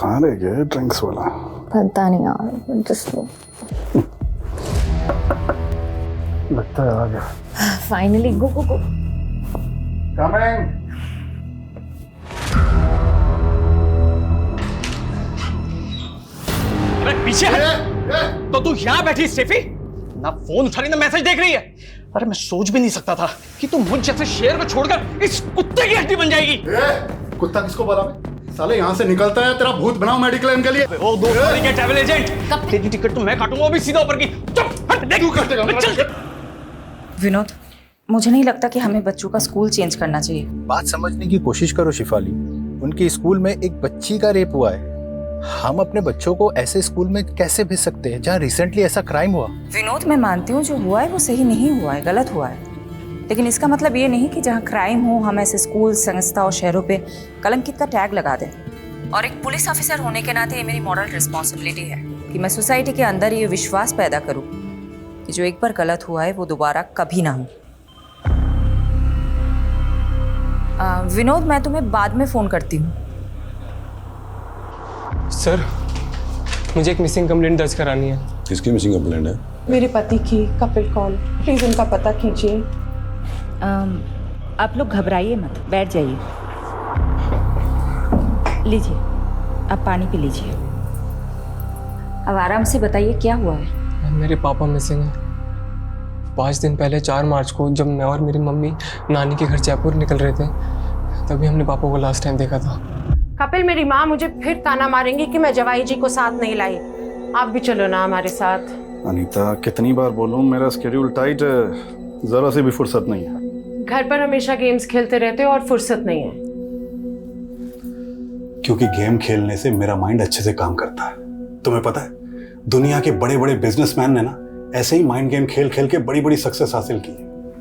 खा रहे क्या ड्रिंक्स वाला? पता नहीं यार, जस्ट लो। लगता है आ गया। फाइनली, गो गो गो। कमिंग। अरे पीछे हट। तो तू यहाँ बैठी स्टेफी, ना फोन उठा रही ना मैसेज देख रही है। अरे मैं सोच भी नहीं सकता था कि तू मुझ जैसे शेर को छोड़कर इस कुत्ते की हड्डी बन जाएगी। कुत्ता किसको बोला मैं? साले यहाँ से निकलता है, तेरा भूत बनाओ मेडिक्लेम के लिए। ओ दो सॉरी के ट्रैवल एजेंट, तेरी टिकट तो मैं काटूंगा, वो भी सीधा ऊपर की। चुप हट, देख तू काटेगा। विनोद, मुझे नहीं लगता कि हमें बच्चों का स्कूल चेंज करना चाहिए। बात समझने की कोशिश करो शिफाली। उनके स्कूल में एक बच्ची का रेप हुआ है। हम अपने बच्चों को ऐसे स्कूल में कैसे भेज सकते हैं जहाँ रिसेंटली ऐसा क्राइम हुआ? विनोद, मैं मानती हूँ जो हुआ है वो सही नहीं हुआ है, गलत हुआ है, लेकिन इसका मतलब ये नहीं कि जहाँ क्राइम हो हम ऐसे स्कूल, संस्था और शहरों पे कलंकित का टैग लगा दें। और एक पुलिस ऑफिसर होने के नाते ये मेरी मॉरल रिस्पॉन्सिबिलिटी है कि मैं सोसाइटी के अंदर ये विश्वास पैदा करूँ कि जो एक बार गलत हुआ है वो दोबारा कभी ना हो। विनोद, मैं तुम्हें बाद में फ़ोन करती हूँ। सर, मुझे एक मिसिंग कंप्लेंट दर्ज करानी है। किसकी मिसिंग कंप्लेंट है? मेरे पति की। कपिल कौन? प्लीज उनका पता कीजिए। आप लोग घबराइए मत, बैठ जाइए। लीजिए, आप पानी पी लीजिए। अब आराम से बताइए क्या हुआ है। मेरे पापा मिसिंग हैं। 5 दिन पहले 4 मार्च को जब मैं और मेरी मम्मी नानी के घर जयपुर निकल रहे थे, तभी हमने पापा को लास्ट टाइम देखा था। कपिल, मेरी माँ मुझे फिर ताना मारेंगी कि मैं जवाई जी को साथ नहीं लाई। आप भी चलो ना हमारे साथ। अनीता, कितनी बार बोलूं, मेरा स्केड्यूल टाइट है, जरा से भी फुर्सत नहीं है। घर पर हमेशा गेम्स खेलते रहते हो और फुर्सत नहीं है। क्योंकि गेम खेलने से मेरा माइंड अच्छे से काम करता है। तुम्हें पता है, दुनिया के बड़े बड़े बिजनेसमैन ने ना ऐसे ही माइंड गेम खेल खेल के बड़ी बड़ी सक्सेस हासिल की है।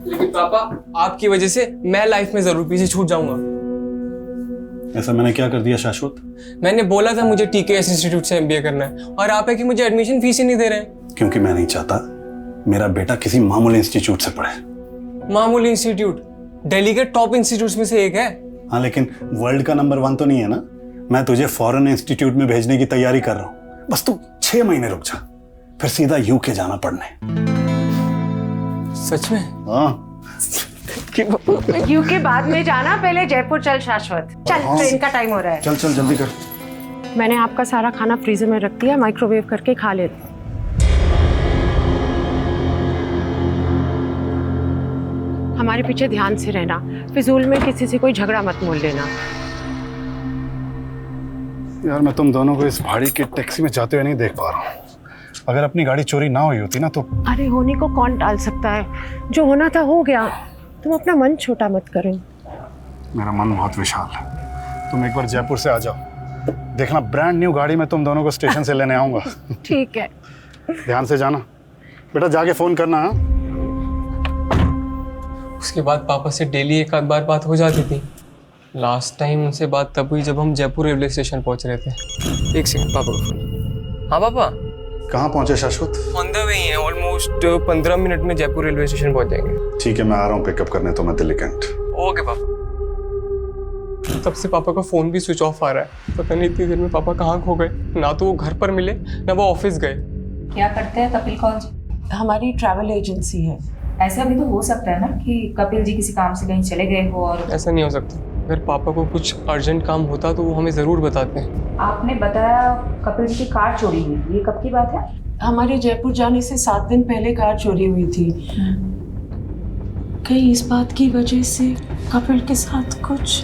लेकिन पापा, आपकी वजह से मैं लाइफ में जरूर पीछे छूट जाऊंगा। ऐसा मैंने क्या कर दिया शाश्वत? मैंने बोला था मुझे टीकेएस इंस्टीट्यूट से एमबीए करना है, और आप है कि मुझे एडमिशन फीस ही नहीं दे रहे हैं। क्योंकि मैं नहीं चाहता मेरा बेटा किसी मामूली इंस्टीट्यूट से पढ़े। मामूली इंस्टीट्यूट दिल्ली के टॉप इंस्टीट्यूट में से एक है। हाँ, लेकिन वर्ल्ड का नंबर 1 तो नहीं है ना। मैं तुझे फॉरेन इंस्टीट्यूट में भेजने की तैयारी कर रहा हूँ। बस तू 6 महीने रुक जा, फिर सीधा यूके जाना पढ़ने। सच में? हाँ। यूके बाद में जाना, पहले जयपुर चल शाश्वत। चल, ट्रेन का टाइम हो रहा है। चल चल जल्दी कर। मैंने आपका सारा खाना फ्रीजर में रख दिया, माइक्रोवेव करके खा ले। हमारे पीछे ध्यान से रहना, फिजूल में किसी से कोई झगड़ा मत मोल लेना। यार, मैं तुम दोनों को इस भाड़ी की टैक्सी में जाते हुए नहीं देख पा रहा हूँ। अगर अपनी गाड़ी चोरी ना हुई होती ना तो। अरे, होने को कौन टाल सकता है? जो होना था हो गया। तुम अपना मन छोटा मत करो। मेरा मन बहुत विशाल है। तुम एक बार जयपुर से आ जाओ, देखना ब्रांड न्यू गाड़ी में तुम दोनों को स्टेशन से लेने आऊंगा। ठीक है। ध्यान से जाना बेटा, जाके फोन करना। हाँ? उसके बाद पापा से डेली एक आध बार बात हो जाती थी। लास्ट टाइम उनसे बात तब हुई जब हम जयपुर रेलवे स्टेशन पहुंच रहे थे। एक सेकंड, पापा का फोन। हाँ पापा। कहाँ पहुंचे शाश्वत? ऑन द वे हैं, ऑलमोस्ट 15 मिनट में जयपुर रेलवे स्टेशन पहुंच जाएंगे। ठीक है, मैं आ रहा हूँ पिकअप करने तो मैं दिल्ली कैंट। ओके पापा। तब से पापा का फोन भी स्विच ऑफ आ रहा है। पता नहीं इतनी देर में पापा कहाँ खो गए। ना तो वो घर पर मिले, ना वो ऑफिस गए। क्या करते हैं कपिल कौन जी? हमारी ट्रैवल एजेंसी है। ऐसा भी तो हो सकता है ना कि कपिल जी किसी काम से कहीं चले गए हो और। ऐसा नहीं हो सकता। अगर पापा को कुछ अर्जेंट काम होता तो वो हमें ज़रूर बताते हैं। आपने बताया कपिल जी की कार चोरी हुई, ये कब की बात है? हमारे जयपुर जाने से 7 दिन पहले कार चोरी हुई थी। कहीं इस बात की वजह से कपिल के साथ कुछ।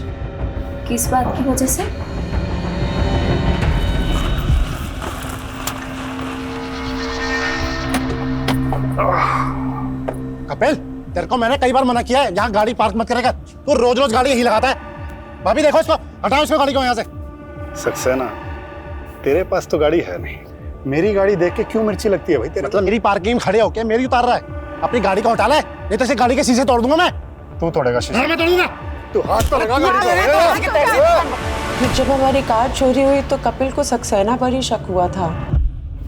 किस बात की वजह से? कपिल, तेरे को मैंने कई बार मना किया है यहाँ गाड़ी पार्क मत करेगा। तू रोज रोज गाड़ी यही लगाता है। भाभी देखो इसको, हटाओ इसको गाड़ी को यहाँ से। सक्सेना, तेरे पास तो गाड़ी है नहीं, मेरी गाड़ी देख के क्यों मिर्ची लगती है भाई तेरे? मतलब मेरी पार्किंग में खड़े होके मेरी उतार रहा है। अपनी गाड़ी को हटा ले, नहीं तो इसे गाड़ी के शीशे तोड़ दूंगा मैं। तू तोड़ेगा शीशे? मैं तोड़ूंगा। तू हाथ तो लगा गाड़ी को। जब हमारी कार चोरी हुई तो कपिल को सक्सेना पर ही शक हुआ था।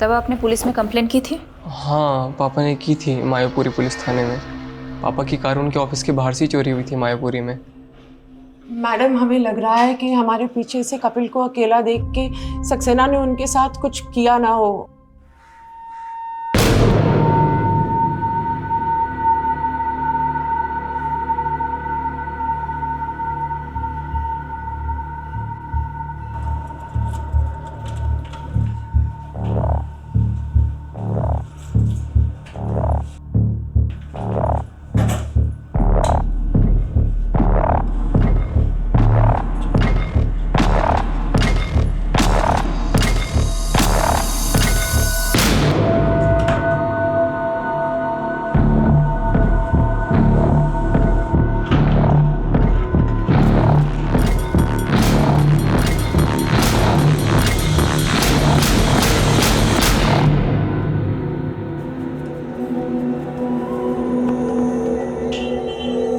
तब आपने पुलिस में कंप्लेंट की थी? हाँ, पापा ने की थी मायापुरी पुलिस थाने में। पापा की कार उनके ऑफिस के बाहर से ही चोरी हुई थी मायापुरी में। मैडम हमें लग रहा है कि हमारे पीछे से कपिल को अकेला देख के सक्सेना ने उनके साथ कुछ किया ना हो।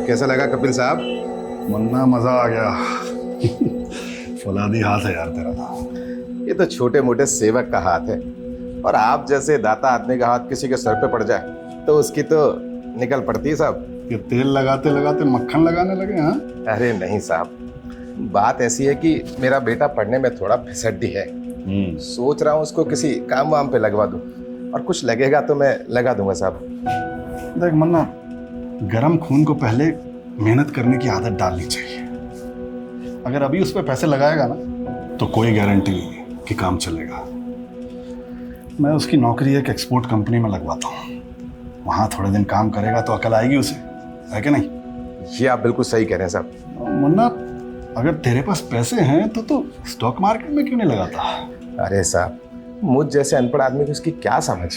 कैसा लगा कपिल साहब? मुन्ना मजा आ गया। फौलादी हाथ है यार तेरा तो। ये तो छोटे मोटे सेवक का हाथ है, और आप जैसे दाता आदमी का हाथ किसी के सर पे पड़ जाए तो उसकी तो निकल पड़ती है साहब। ये तेल लगाते लगाते मक्खन लगाने लगे। हाँ अरे नहीं साहब, बात ऐसी है कि मेरा बेटा पढ़ने में थोड़ा फिसड्डी है। सोच रहा हूँ उसको किसी काम वाम पे लगवा दूँ, और कुछ लगेगा तो मैं लगा दूंगा साहब। देख मुन्ना, गरम खून को पहले मेहनत करने की आदत डालनी चाहिए। अगर अभी उस पर पैसे लगाएगा ना तो कोई गारंटी नहीं कि काम चलेगा। मैं उसकी नौकरी एक एक्सपोर्ट कंपनी में लगवाता हूँ, वहाँ थोड़े दिन काम करेगा तो अकल आएगी उसे, है कि नहीं? ये आप बिल्कुल सही कह रहे हैं साहब। मुन्ना, अगर तेरे पास पैसे हैं तो स्टॉक मार्केट में क्यों नहीं लगाता? अरे साहब, मुझ जैसे अनपढ़ आदमी को इसकी क्या समझ?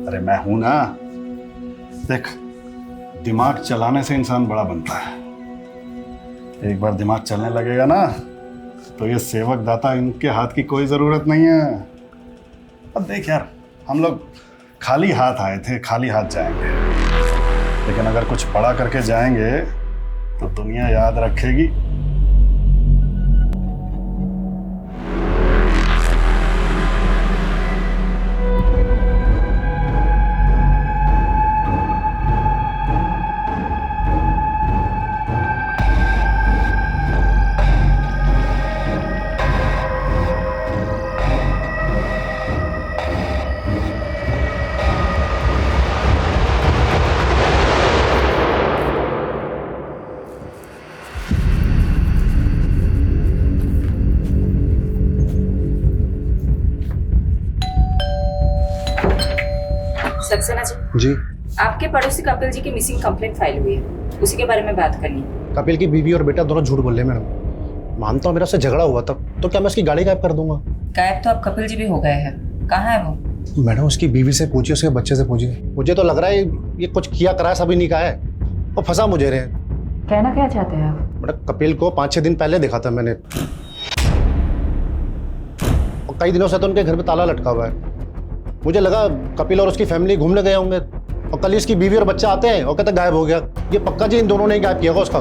अरे मैं हूं ना। देख, दिमाग चलाने से इंसान बड़ा बनता है। एक बार दिमाग चलने लगेगा ना तो ये सेवक दाता इनके हाथ की कोई ज़रूरत नहीं है। अब देख यार, हम लोग खाली हाथ आए थे, खाली हाथ जाएंगे, लेकिन अगर कुछ बड़ा करके जाएंगे तो दुनिया याद रखेगी। सक्सेना जी, आपके पड़ोसी कपिल जी की मिसिंग कंप्लेंट फाइल हुई है, उसी के बारे में बात करनी है। कपिल की बीवी और बेटा दोनों झूठ बोल रहे हैं मैडम। मानता हूँ मेरा उससे झगड़ा हुआ था, तो क्या मैं उसकी गाड़ी गायब कर दूंगा? गायब तो अब कपिल जी भी हो गए हैं, कहाँ है वो? मैडम उसकी बीवी से पूछिए, उसके बच्चे से पूछिए। मुझे तो लग रहा है ये कुछ किया कराया सभी नहीं कहा है, और फंसा मुझे रहे। कहना क्या चाहते हैं आप? मैडम कपिल को 5-6 दिन पहले देखा था मैंने, और कई दिनों से तो उनके घर में ताला लटका हुआ है। मुझे लगा कपिल और उसकी फैमिली घूमने गए होंगे, और कल इसकी बीवी और बच्चा आते हैं और कहते गायब हो गया। ये पक्का जी इन दोनों ने गायब किया होगा उसका।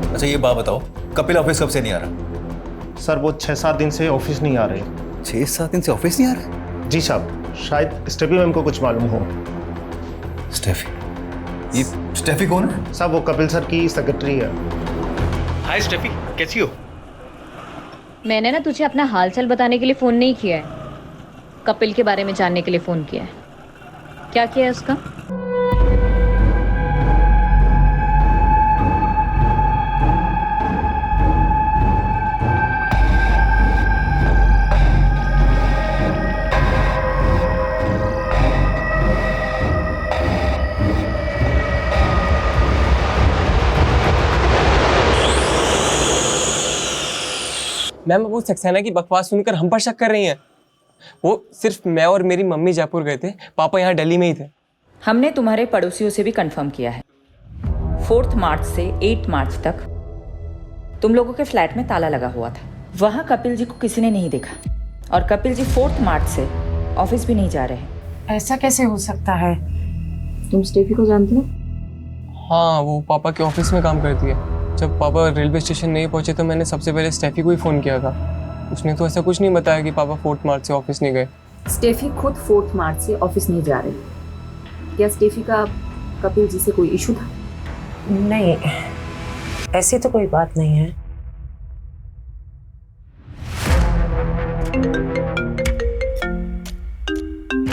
अच्छा ये बात बताओ, कपिल ऑफिस कब से नहीं आ रहा? सर वो 6-7 दिन से ऑफिस नहीं आ रहे। 6-7 दिन से ऑफिस नहीं आ रहा? जी साहब, शायद स्टेफी मैम को कुछ मालूम हो। स्टेफी? ये स्टेफी कौन है? साहब वो कपिल सर की सेक्रेटरी है। हाय स्टेफी, कैसी हो? मैंने ना तुझे अपना हालचाल बताने के लिए फ़ोन नहीं किया है, कपिल के बारे में जानने के लिए फ़ोन किया है। क्या किया है उसका? मैम वो सक्सेना की बकवास सुनकर हम पर शक कर रही हैं। वो सिर्फ मैं और मेरी मम्मी जयपुर गए थे, पापा यहाँ दिल्ली में ही थे। हमने तुम्हारे पड़ोसियों से भी कंफर्म किया है, 4 मार्च से 8 मार्च तक तुम लोगों के फ्लैट में ताला लगा हुआ था। वहाँ कपिल जी को किसी ने नहीं देखा, और कपिल जी 4 मार्च से ऑफिस भी नहीं जा रहे हैं। ऐसा कैसे हो सकता है? तुम स्टेफी को जानते हो? हाँ, वो पापा के ऑफिस में काम करती है। जब पापा रेलवे स्टेशन नहीं पहुँचे तो मैंने सबसे पहले स्टेफी को ही फ़ोन किया था। उसने तो ऐसा कुछ नहीं बताया कि पापा 4 मार्च से ऑफिस नहीं गए। स्टेफी खुद 4 मार्च से ऑफिस नहीं जा रही। क्या स्टेफी का कपिल जी से कोई इशू था? नहीं, ऐसी तो कोई बात नहीं है।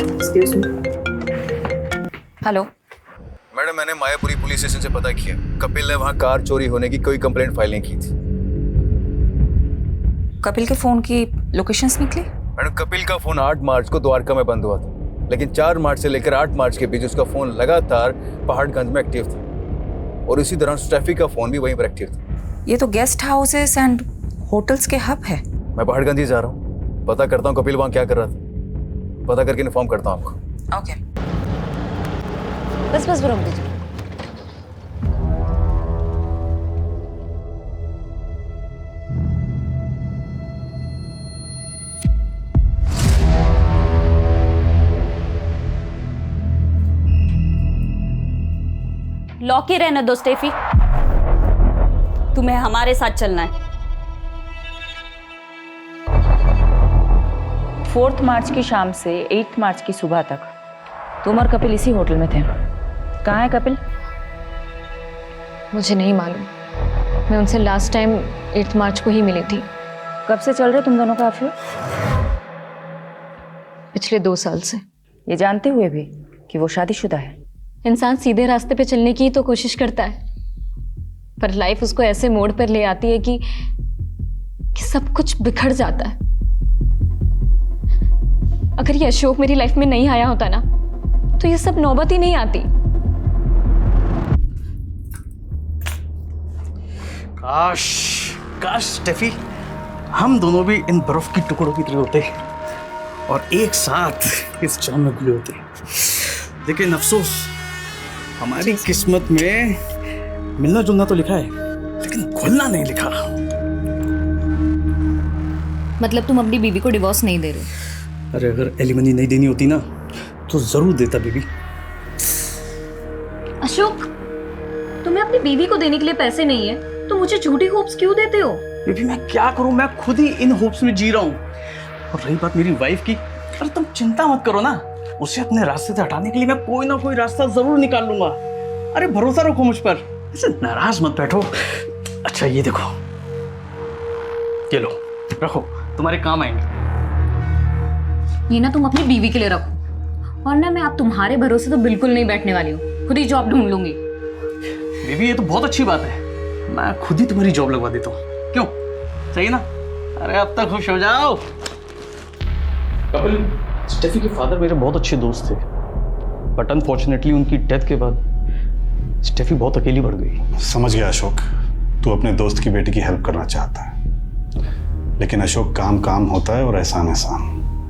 Excuse me. हेलो। मैडम, मैंने मायापुरी पुलिस स्टेशन से पता किया, कपिल ने वहाँ कार चोरी होने की कोई कंप्लेंट फाइल नहीं की थी। कपिल के फोन की लोकेशंस निकली? मैडम, कपिल का फोन 8 मार्च को द्वारका में बंद हुआ था, लेकिन 4 मार्च से लेकर 8 मार्च के बीच उसका फोन लगातार पहाड़गंज में एक्टिव था, और इसी दौरान स्टेफी का फोन भी वहीं पर एक्टिव था। ये तो गेस्ट हाउसेस एंड होटल्स के हब है। मैं पहाड़गंज ही जा रहा हूँ, पता करता हूँ कपिल वहाँ क्या कर रहा था, पता करके इन्फॉर्म करता हूँ आपको। ओके। बस रोक दीजिए। लॉक ही रहने दो स्टेफी, तुम्हें हमारे साथ चलना है। 4 मार्च की शाम से 8 मार्च की सुबह तक तुम और कपिल इसी होटल में थे। कहाँ है कपिल? मुझे नहीं मालूम, मैं उनसे लास्ट टाइम 8 मार्च को ही मिली थी। कब से चल रहे तुम दोनों का अफेयर? पिछले 2 साल से। ये जानते हुए भी कि वो शादीशुदा है। इंसान सीधे रास्ते पे चलने की तो कोशिश करता है, पर लाइफ उसको ऐसे मोड़ पर ले आती है कि सब कुछ बिखर जाता है। अगर ये अशोक मेरी लाइफ में नहीं आया होता ना, तो ये सब नौबत ही नहीं आती। काश काश स्टेफी, हम दोनों भी इन बर्फ की टुकड़ों की तरह होते और एक साथ इस जाम में घुले होते। लेकिन अफसोस, हमारी किस्मत में मिलना जुलना तो लिखा है, लेकिन घुलना नहीं लिखा। मतलब तुम अपनी बीवी को डिवोर्स नहीं दे रहे? अरे अगर एलिमनी नहीं देनी होती ना, तो जरूर देता बीबी। अशोक, तुम्हें अपनी बीवी को देने के लिए पैसे नहीं है तो मुझे झूठी होप्स क्यों देते हो? बीबी मैं क्या करूं, मैं खुद ही इन होप्स में जी रहा हूं। और रही बात मेरी वाइफ की, अरे तुम चिंता मत करो ना, उसे अपने रास्ते से हटाने के लिए मैं कोई ना कोई रास्ता जरूर निकाल लूंगा। अरे भरोसा रखो मुझ पर, ऐसे नाराज मत बैठो। अच्छा ये देखो, ये लो, रखो, तुम्हारे काम आएंगे। ये ना तुम अपनी बीवी के लिए रखो, और ना मैं आप तुम्हारे भरोसे तो बिल्कुल नहीं बैठने वाली हूँ, खुद ही जॉब ढूंढ लूंगी। बीबी ये तो बहुत अच्छी बात है, मैं खुद ही तुम्हारी जॉब लगवा देता हूँ, क्यों? सही ना? अरे अब तक खुश हो जाओ। कपिल, स्टेफी के फादर मेरे बहुत अच्छे दोस्त थे, बट अनफॉर्चुनेटली उनकी डेथ के बाद स्टेफी बहुत अकेली बढ़ गई। समझ गया अशोक, तू अपने दोस्त की बेटी की हेल्प करना चाहता है, लेकिन अशोक काम काम होता है और एहसान एहसान।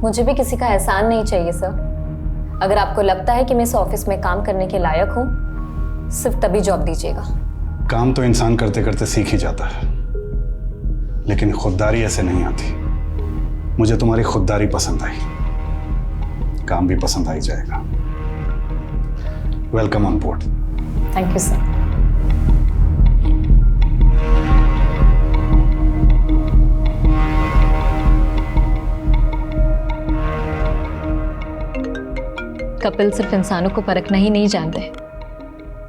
मुझे भी किसी का एहसान नहीं चाहिए सर। अगर आपको लगता है कि मैं इस ऑफिस में काम करने के लायक हूँ, सिर्फ तभी जॉब दीजिएगा। काम तो इंसान करते करते सीख ही जाता है, लेकिन खुददारी ऐसे नहीं आती। मुझे तुम्हारी खुददारी पसंद आई, काम भी पसंद आ ही जाएगा। Welcome on board. Thank you sir. Kapil सिर्फ इंसानों को परखना ही नहीं जानते,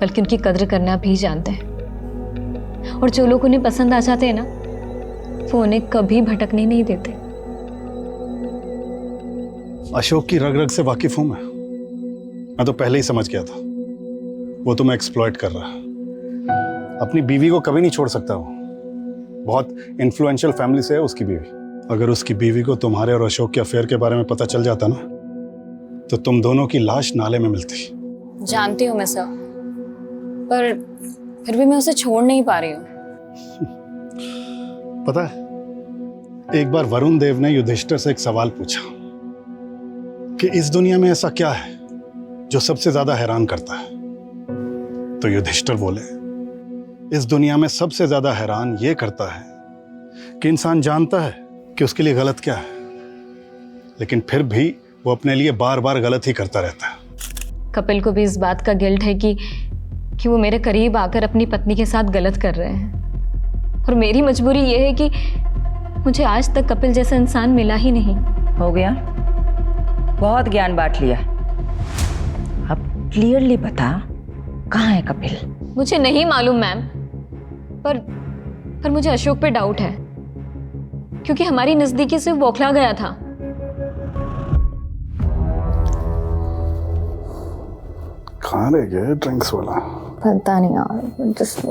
बल्कि उनकी कद्र करना भी जानते हैं। और जो लोग उन्हें पसंद आ जाते हैं ना, वो उन्हें कभी भटकने नहीं देते। अशोक की रग रग से वाकिफ हूं मैं तो पहले ही समझ गया था वो तुम्हें एक्सप्लॉइट कर रहा है। अपनी बीवी को कभी नहीं छोड़ सकता वो, बहुत इन्फ्लुएंशियल फैमिली से है उसकी बीवी। अगर उसकी बीवी को तुम्हारे और अशोक के अफेयर के बारे में पता चल जाता ना, तो तुम दोनों की लाश नाले में मिलती। जानती हूँ मैं सर, पर फिर भी मैं उसे छोड़ नहीं पा रही हूँ। पता है, एक बार वरुण देव ने युधिष्ठिर से एक सवाल पूछा कि इस दुनिया में ऐसा क्या है जो सबसे ज्यादा हैरान करता है। तो युधिष्ठिर बोले, इस दुनिया में सबसे ज्यादा हैरान ये करता है कि इंसान जानता है कि उसके लिए गलत क्या है, लेकिन फिर भी वो अपने लिए बार बार गलत ही करता रहता है। कपिल को भी इस बात का गिल्ट है कि वो मेरे करीब आकर अपनी पत्नी के साथ गलत कर रहे हैं, और मेरी मजबूरी ये है कि मुझे आज तक कपिल जैसा इंसान मिला ही नहीं। हो गया, बहुत ज्ञान बांट लिया। अब क्लियरली बता, कहाँ है कपिल? मुझे नहीं मालूम मैम, पर मुझे अशोक पे डाउट है, क्योंकि हमारी नजदीकी से वो बौखला गया था। कहाँ रह गया ड्रिंक्स वाला? पता नहीं यार, जस्ट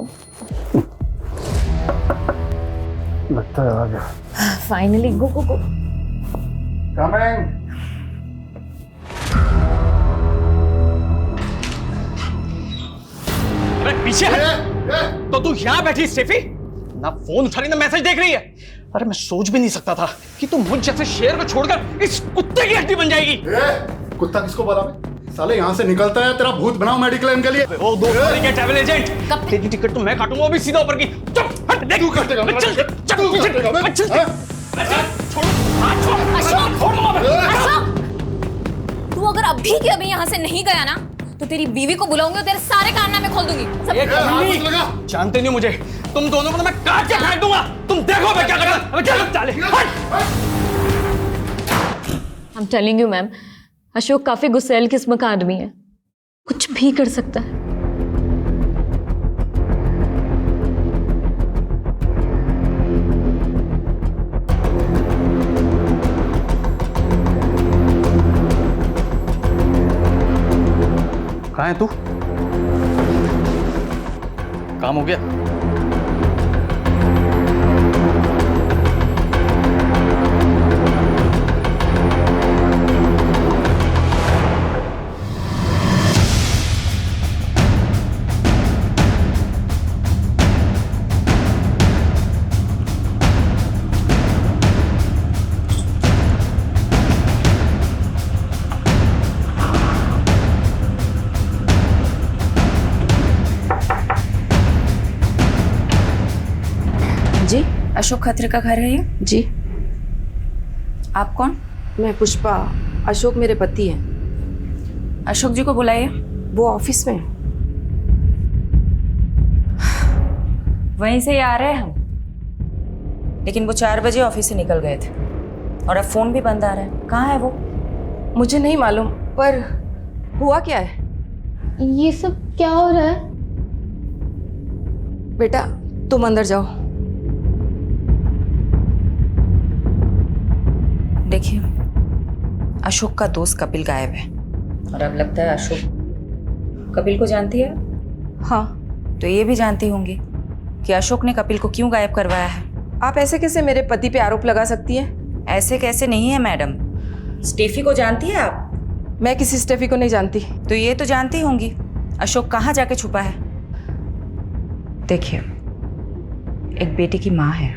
लगता है आ गया। फाइनली गो गो गो। कमिंग। अरे पीछे हट। तो तू यहाँ बैठी स्टेफी, ना फोन उठा रही ना मैसेज देख रही है। अरे मैं सोच भी नहीं सकता था कि तू मुझ जैसे शेर को छोड़कर इस कुत्ते की हड्डी बन जाएगी। कुत्ता किसको बोला मैं? साले यहाँ से निकलता है, तेरा भूत बनाओ मेडिक्लेम के लिए। वो दो के ट्रैवल एजेंट, तेरी टिकट तो मैं काटूंगा, वो भी सीधा ऊपर की। चुप हट, देख। तू काटेगा? चल चल तू काटेगा? छोड़, हाथ छोड़। अशोक! छोड़ मत। अशोक! तू अगर अभी के अभी यहाँ से नहीं गया ना, तो तेरी बीवी को बुलाऊंगी और तेरे सारे कारनामे खोल दूंगी। जानते नहीं मुझे, तुम दोनों को तो मैं काट के फेंक दूंगा। तुम देखो मैं क्या करूंगा। अबे चल चाले। I'm telling you ma'am, Ashok काफी गुस्सैल किस्म का आदमी है, कुछ भी कर सकता है। कहाँ है तू? काम हो गया? जी, अशोक खत्री का घर है ये? जी, आप कौन? मैं पुष्पा। अशोक मेरे पति हैं। अशोक जी को बुलाइए। वो ऑफिस में हैं। वहीं से ही आ रहे हैं हम, लेकिन वो 4 बजे ऑफिस से निकल गए थे और अब फोन भी बंद आ रहा है। कहाँ है वो? मुझे नहीं मालूम, पर हुआ क्या है? ये सब क्या हो रहा है? बेटा तुम अंदर जाओ। देखिए, अशोक का दोस्त कपिल गायब है और अब लगता है अशोक कपिल को जानती है। हाँ, तो ये भी जानती होंगी कि अशोक ने कपिल को क्यों गायब करवाया है। आप ऐसे कैसे मेरे पति पे आरोप लगा सकती हैं? ऐसे कैसे नहीं है मैडम, स्टेफी को जानती है आप? मैं किसी स्टेफी को नहीं जानती। तो ये तो जानती होंगी अशोक कहाँ जाके छुपा है। देखिए, एक बेटी की माँ है,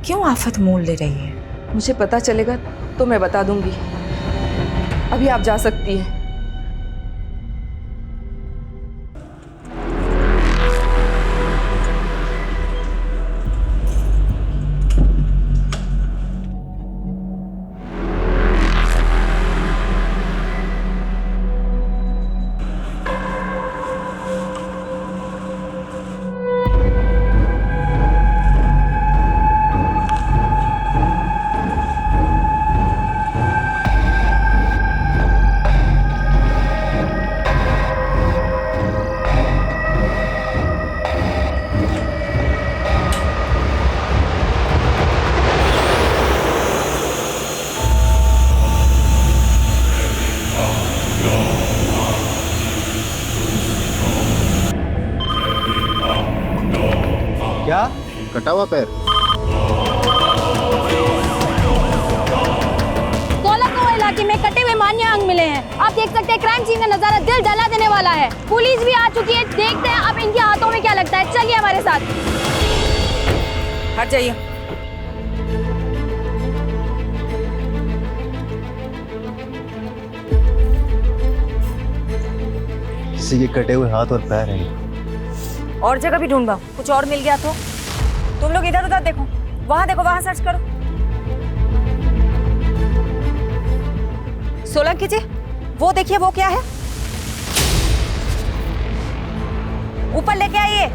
क्यों आफत मोल ले रही है? मुझे पता चलेगा तो मैं बता दूंगी। अभी आप जा सकती हैं। क्या? कटा हुआ पैर? कोलाको इलाके में कटे हुए मान्य अंग मिले हैं। आप देख सकते हैं क्राइम सीन का नजारा दिल दहला देने वाला है। पुलिस भी आ चुकी है, देखते हैं अब इनके हाथों में क्या लगता है। चलिए हमारे साथ। हट जाइए। किसी के कटे हुए हाथ और पैर हैं। और जगह भी ढूंढा, कुछ और मिल गया तो? तुम लोग इधर उधर देखो, वहां सर्च करो। सोलंकी जी, वो देखिए, वो क्या है? ऊपर लेके आइए।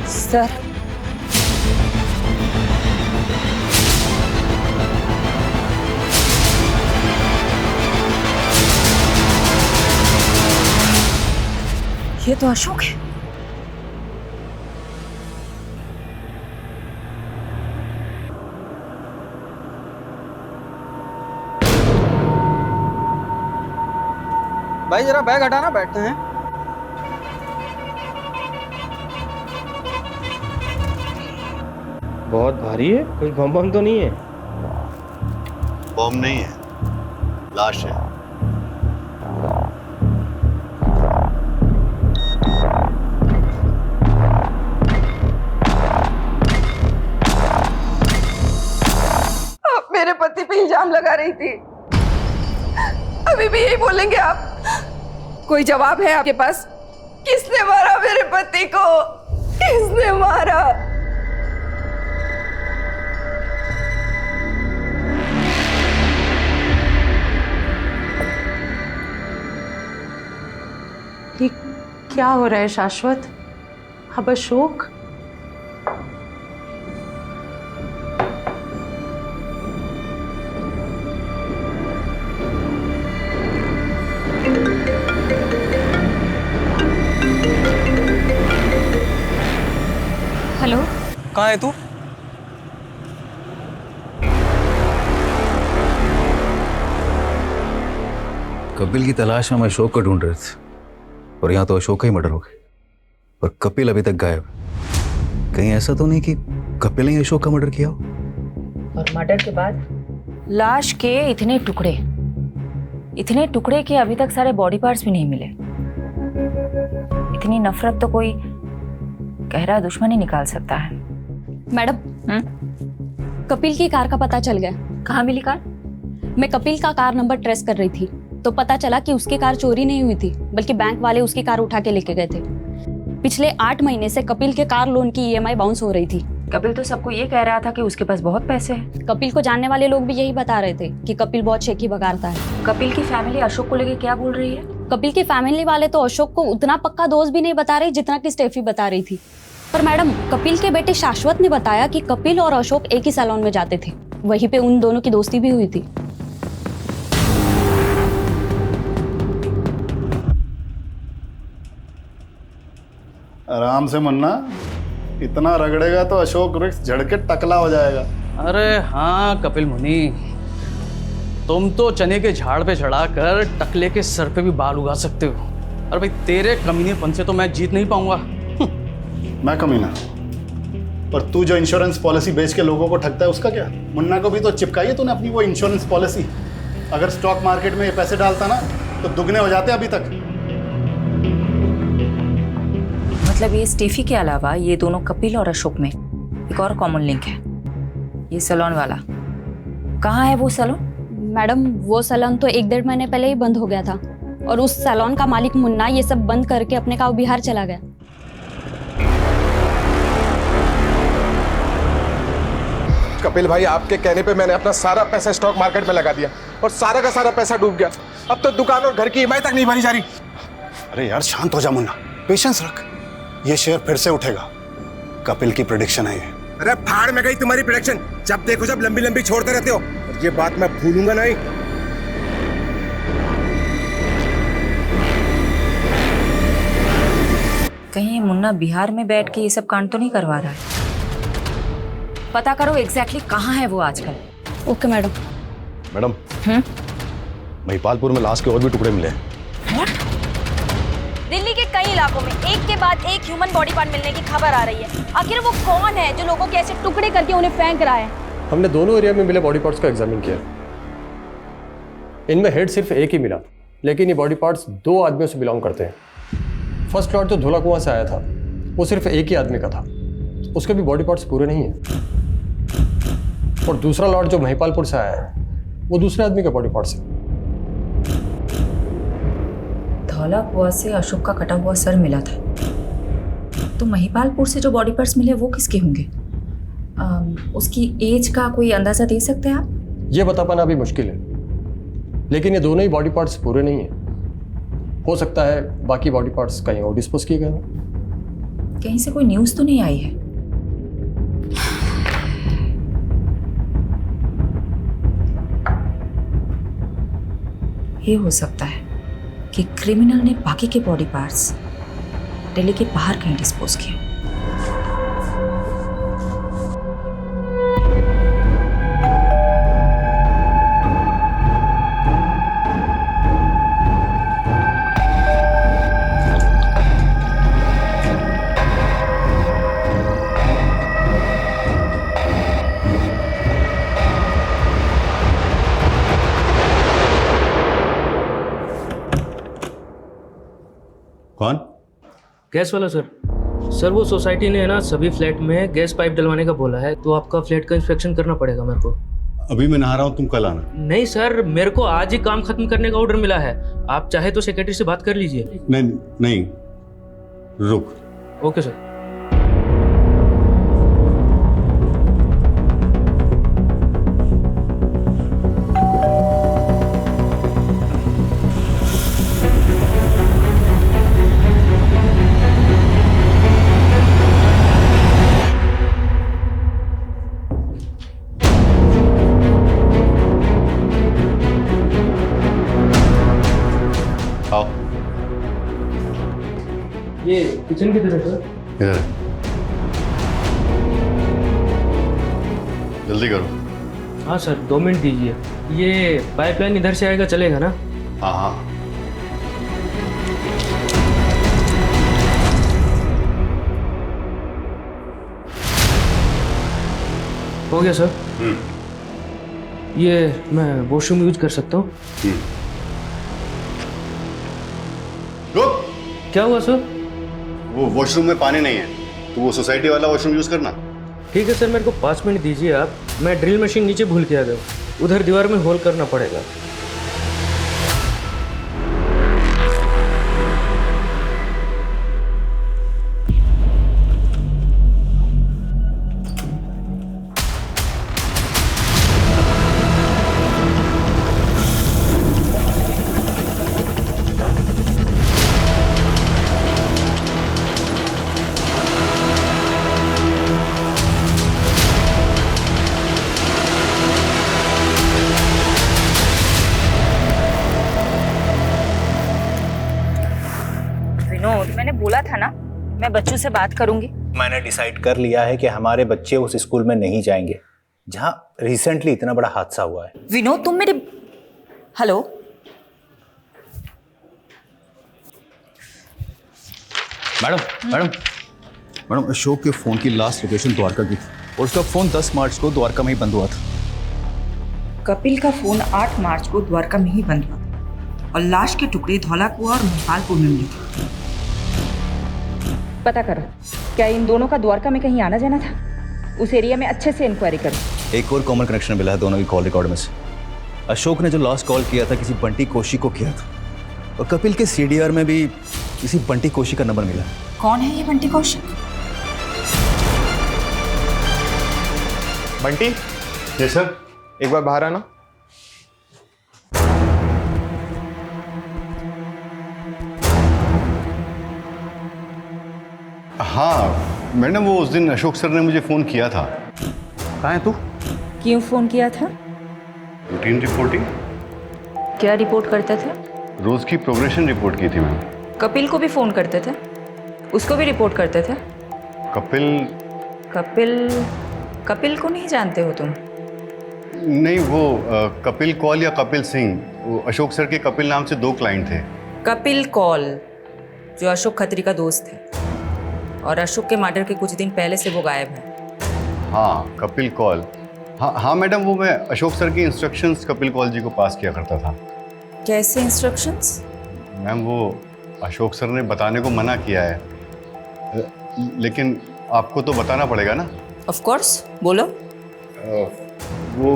सर, ये तो अशोक है। भाई जरा बैग हटाना, बैठते हैं। बहुत भारी है, कुछ बम बम तो नहीं है? बॉम्ब नहीं है, लाश है। आप मेरे पति पे इल्जाम लगा रही थी, अभी भी यही बोलेंगे आप? कोई जवाब है आपके पास? किसने मारा मेरे पति को? किसने मारा? ये क्या हो रहा है शाश्वत? अब अशोक? हेलो, कहाँ है तू? कपिल की तलाश में हम अशोक को ढूंढ रहे थे और यहाँ तो अशोक का ही मर्डर हो गया और कपिल अभी तक गायब है। कहीं ऐसा तो नहीं कि कपिल ने अशोक का मर्डर किया हो? और मर्डर के बाद लाश के इतने टुकड़े कि अभी तक सारे बॉडी पार्ट्स भी नहीं मिले। इतनी नफरत तो कोई गहरा दुश्मन ही निकाल सकता है। मैडम, कपिल की कार का पता चल गया। कहाँ मिली कार? मैं कपिल का कार नंबर ट्रेस कर रही थी तो पता चला कि उसकी कार चोरी नहीं हुई थी, बल्कि बैंक वाले उसकी कार उठा के लेके गए थे। पिछले 8 महीने से कपिल के कार लोन की EMI बाउंस हो रही थी। कपिल तो सबको ये कह रहा था कि उसके पास बहुत पैसे हैं। कपिल को जानने वाले लोग भी यही बता रहे थे कि कपिल बहुत शेखी बगाड़ता है। कपिल की फैमिली अशोक को लेके क्या बोल रही है? कपिल की फैमिली वाले तो अशोक को उतना पक्का दोस्त भी नहीं बता रहे जितना कि स्टेफी बता रही थी। पर मैडम, कपिल के बेटे शाश्वत ने बताया कि कपिल और अशोक एक ही सैलून में जाते थे, वहीं पे उन दोनों की दोस्ती भी हुई थी। आराम से मुन्ना, इतना रगड़ेगा तो अशोक वृक्ष झड़ के टकला हो जाएगा। अरे हाँ कपिल मुनि, तुम तो चने के झाड़ पे चढ़ाकर टकले के सर पे भी बाल उगा सकते हो। अरे भाई, तेरे कमीनेपन से तो मैं जीत नहीं पाऊंगा। मैं कमीना? पर तू जो इंश्योरेंस पॉलिसी बेच के लोगों को ठगता है उसका क्या? मुन्ना को भी तो चिपकाई है तूने अपनी वो इंश्योरेंस पॉलिसी। अगर स्टॉक मार्केट में ये पैसे डालता ना तो दुगने हो जाते अभी तक। मतलब ये स्टेफी के अलावा ये दोनों कपिल और अशोक में एक और कॉमन लिंक है, ये सैलून वाला। कहाँ है वो सैलून? मैडम, वो सैलून तो 1-1.5 महीने पहले ही बंद हो गया था और उस सैलून का मालिक मुन्ना ये सब बंद करके अपने गाँव बिहार चला गया। कपिल भाई, आपके कहने पे मैंने अपना सारा पैसा स्टॉक मार्केट में लगा दिया और सारा का सारा पैसा डूब गया। अब तो दुकान और घर की EMI तक नहीं भरी जा रही। अरे यार शांत हो जा मुन्ना, पेशेंस रख। ये शेयर फिर से उठेगा, कपिल की प्रेडिक्शन है ये। अरे फाड़ में गई तुम्हारी प्रेडिक्शन। जब देखो जब लंबी लंबी छोड़ते रहते हो, और ये बात मैं भूलूंगा नहीं। कहीं मुन्ना बिहार में बैठ के ये सब कांड तो नहीं करवा रहा है? पता करो एग्जैक्टली कहाँ है वो आजकल। Okay madam. मैडम, महिपालपुर में लाश के और भी टुकड़े मिले हैं। दिल्ली के कई इलाकों में एक के बाद एक ह्यूमन बॉडी पार्ट मिलने की खबर आ रही है। आखिर वो कौन है जो लोगों के ऐसे टुकड़े करके उन्हें फेंक रहा है? हमने दोनों एरिया में मिले बॉडी पार्ट्स को एग्जामिन किया। इनमें हेड सिर्फ एक ही मिला, लेकिन ये बॉडी पार्ट्स 2 आदमियों से बिलोंग करते हैं। फर्स्ट लॉट जो धोला कुआं से आया था वो सिर्फ एक ही आदमी का था, उसके भी बॉडी पार्ट्स पूरे नहीं हैं। और दूसरा लॉट जो महिपालपुर से आया है वो दूसरे आदमी के बॉडी पार्ट्स है। धौला कुआं से अशोक का कटा हुआ सर मिला था, तो महिपालपुर से जो बॉडी पार्ट्स मिले वो किसके होंगे? उसकी एज का कोई अंदाजा दे सकते हैं आप? ये बता पाना अभी मुश्किल है, लेकिन ये दोनोदोनों ही बॉडी पार्ट्स पूरे नहीं हैं। हो सकता है बाकी बॉडी पार्ट्स कहीं और डिस्पोज किए गए हों। कहीं से कोई न्यूज़ तो नहीं आई है? ये हो सकता है कि क्रिमिनल ने बाकी के बॉडी पार्ट्स दिल्ली के बाहर कहीं डिस्पोज किया। कौन? गैस वाला सर वो सोसाइटी ने है ना सभी फ्लैट में गैस पाइप डलवाने का बोला है, तो आपका फ्लैट का इंस्पेक्शन करना पड़ेगा मेरे को। अभी मैं नहा रहा हूँ, तुम कल आना। नहीं सर, मेरे को आज ही काम खत्म करने का ऑर्डर मिला है, आप चाहे तो सेक्रेटरी से बात कर लीजिए। नहीं नहीं, रुक। Okay sir. आओ। ये किचन की तरफ सर। इधर जल्दी करो। हाँ सर, 2 मिनट दीजिए। ये पाइपलाइन इधर से आएगा, चलेगा ना? हाँ हाँ। हो गया सर। ये मैं वॉशरूम यूज कर सकता हूँ? रुक। क्या हुआ सर? वो वॉशरूम में पानी नहीं है, तो वो सोसाइटी वाला वॉशरूम यूज करना। ठीक है सर, मेरे को 5 मिनट दीजिए आप। मैं ड्रिल मशीन नीचे भूल के आ गया, उधर दीवार में होल करना पड़ेगा। विनोद, मैंने बोला था ना मैं बच्चों से बात करूंगी। मैंने डिसाइड कर लिया है कि हमारे बच्चे उस स्कूल में नहीं जाएंगे जहां रिसेंटली इतना बड़ा हादसा हुआ है। विनोद, तुम मेरे हेलो मैडम अशोक के फोन की लास्ट लोकेशन द्वारका की थी और उसका फोन 10 मार्च को द्वारका में ही बंद हुआ था। कपिल का फोन 8 मार्च को द्वारका में ही बंद हुआ था और लाश के टुकड़े धौलाकुआ और महिपालपुर में मिले थे। पता करो, क्या इन दोनों का द्वारका में कहीं आना जाना था? उस एरिया में अच्छे से इंक्वायरी करो। एक और कॉमन कनेक्शन मिला है दोनों की कॉल रिकॉर्ड में से। अशोक ने जो लास्ट कॉल किया था किसी बंटी कोशी को किया था, और कपिल के सीडीआर में भी किसी बंटी कोशी का नंबर मिला। कौन है ये बंटी कौशिक? बंटी। जी सर। एक बार बाहर आना। हाँ मैडम, वो उस दिन अशोक सर ने मुझे फ़ोन किया था। कहाँ है तू? क्यों फोन किया था? Routine reporting. क्या रिपोर्ट करते थे? रोज़ की प्रोग्रेशन रिपोर्ट की थी मैम। कपिल को भी फोन करते थे? उसको भी रिपोर्ट करते थे? कपिल कपिल को नहीं जानते हो तुम? नहीं, वो कपिल कौल या कपिल सिंह, वो अशोक सर के कपिल नाम से 2 क्लाइंट थे। कपिल कौल जो अशोक खत्री का दोस्त है, और अशोक के मर्डर के कुछ दिन पहले से वो गायब है। हाँ कपिल कौल। हाँ मैडम, वो मैं अशोक सर की इंस्ट्रक्शंस कपिल कौल जी को पास किया करता था। कैसे इंस्ट्रक्शंस? मैम वो अशोक सर ने बताने को मना किया है, लेकिन आपको तो बताना पड़ेगा ना। ऑफ कोर्स, बोलो। वो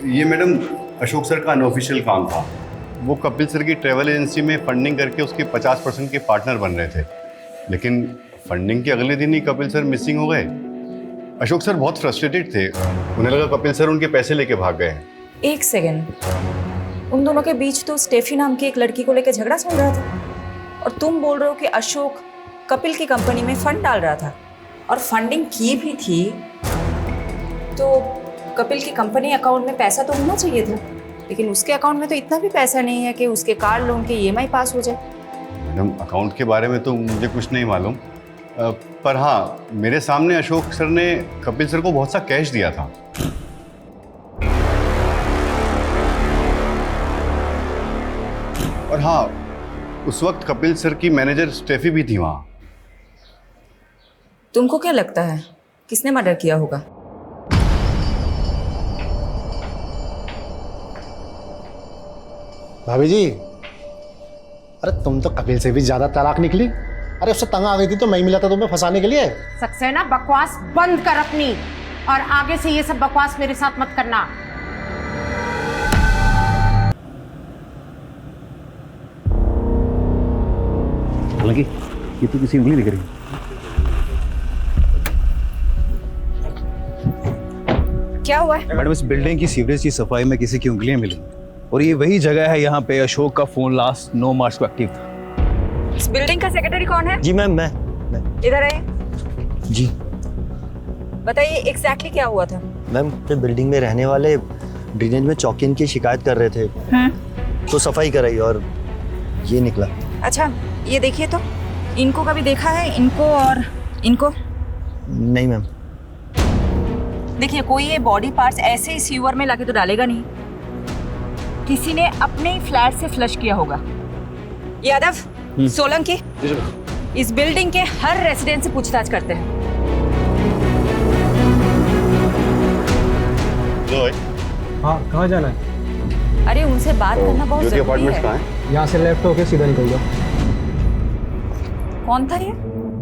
ये मैडम अशोक सर का अनऑफिशियल काम था। वो कपिल सर की ट्रैवल एजेंसी में फंडिंग करके उसके 50% के पार्टनर बन रहे थे, लेकिन फंडिंग के अगले दिन ही कपिल सर मिसिंग हो गए। अशोक सर बहुत फ्रस्ट्रेटेड थे, उन्हें लगा कपिल सर उनके पैसे लेके भाग गए। एक सेकेंड, उन दोनों के बीच तो स्टेफी नाम की एक लड़की को लेकर झगड़ा चल रहा था, और तुम बोल रहे हो कि अशोक कपिल की कंपनी में फंड डाल रहा था, और फंडिंग की भी थी तो कपिल की कंपनी अकाउंट में पैसा तो होना चाहिए था, लेकिन उसके अकाउंट में तो इतना भी पैसा नहीं है कि उसके कार लोन के EMI पास हो जाए। मैडम अकाउंट के बारे में तो मुझे कुछ नहीं मालूम, पर हाँ मेरे सामने अशोक सर ने कपिल सर को बहुत सा कैश दिया था। और हाँ, उस वक्त कपिल सर की मैनेजर स्टेफी भी थी वहाँ। तुमको क्या लगता है किसने मर्डर किया होगा? भाभी जी, अरे तुम तो कपिल से भी ज्यादा चालाक निकली। अरे उससे तंग आ गई थी तो मैं ही मिला था तुम्हें फंसाने के लिए। सक्सेना बकवास बंद कर अपनी, और आगे से ये सब बकवास मेरे साथ मत करना। हालांकि ये तो किसी उंगली दिख रही है। क्या हुआ है? मैडम इस बिल्डिंग की सीवरेज की सफाई में किसी की उंगलियां मिली और ये वही जगह है यहाँ पे अशोक का फोन लास्ट 9 मार्च को एक्टिव था। इस बिल्डिंग का सेक्रेटरी कौन है? जी मैम, मैं इधर आइए। जी बताइए एग्जैक्टली क्या हुआ था? मैम, तो बिल्डिंग में रहने वाले ड्रेनेज में चौकिन की शिकायत कर रहे थे, तो सफाई कराई और ये निकला। अच्छा ये देखिए तो, इनको कभी देखा है? इनको और इनको? नहीं मैम। देखिए कोई ये बॉडी पार्ट्स ऐसे ही सीवर में लाके तो डालेगा नहीं, किसी ने अपने ही फ्लैट से फ्लश किया होगा। यादव, सोलंकी, इस बिल्डिंग के हर रेसिडेंट से पूछताछ करते हैं। हाँ, कहाँ जाना है? अरे उनसे बात करना बहुत जरूरी है। यहाँ से लेफ्ट होके सीधा निकल जाओ। कौन था ये?